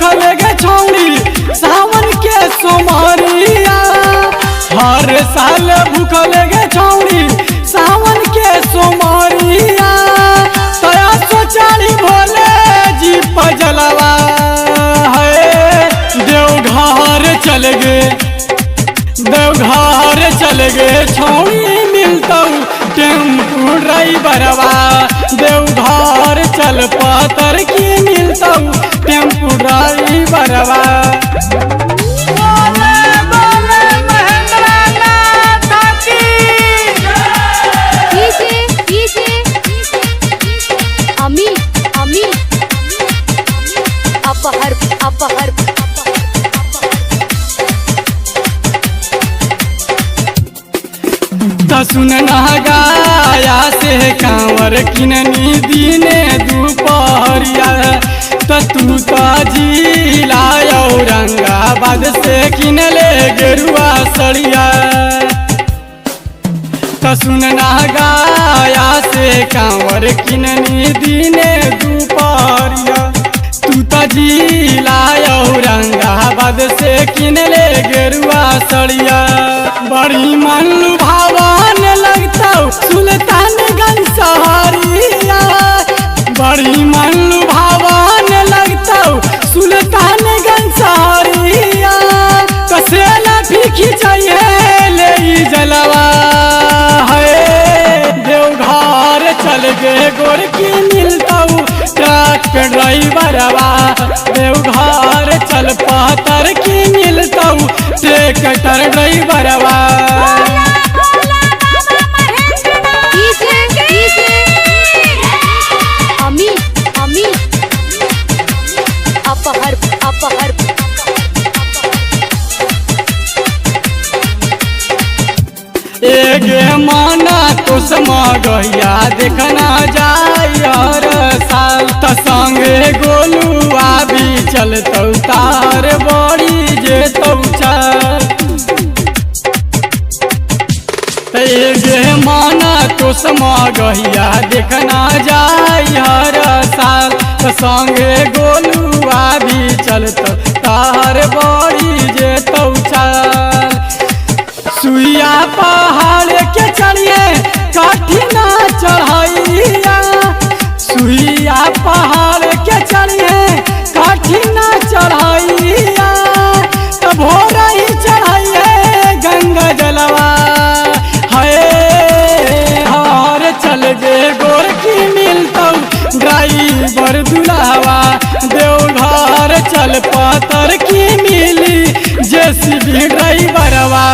भूखल गे छौड़ी सावन के सोमरिया। हर साल भूखल गे छौड़ी सावन के सोमरिया। तया सोचारी भोले जी पजलवा है। देवघर चल गे छौड़ी मिलतौ टेम्पू ड्राइवरवा। देवघर चल पातर की मिलतौ टेम्पू ड्राइवरवा। सुन गाया से कांवर किननी दिने दुपहरिया। तू जिला औरंगाबाद से किनले गेरुआ सड़िया। सुन गाया से कांवर किननी दिने दुपहरिया। तू जिला औरंगाबाद से किनले गेरुआ सड़िया। बड़ी मन लुभावन लगता सुल्तानगंज शहरिया। बड़ी मन लुभावन लगता सुल्तानगंज शहरिया। कसेला भी खिंचाइए ले जलवा है। देवघर चल गे गोरकी मिलता ट्रक ड्राइवरवा। देवघर चल पातर की मिलता ट्रैक्टर ड्राइवरवा। एगे माना तो समगहिया देखना जाय हर साल। संगे गोलुआ भी चलतौ तार बड़ी जेतौ चल। एगे माना तो समगहिया देखना जाय हर साल। संगे गोलुआ भी चलतौ तार बड़ी जेतौ चल। सुइया पहाड़ के चढ़िए कठिना चढ़ैया। सुइया पहाड़ के चढ़िए कठिना चढ़ैया। तब हो रही चढ़ाइए गंगा जलवा है। हर चल गे गोरकी मिलतौ ड्राइवर दुल्हवा। देवघर चल पातर की मिली जेसीबी ड्राइवरवा।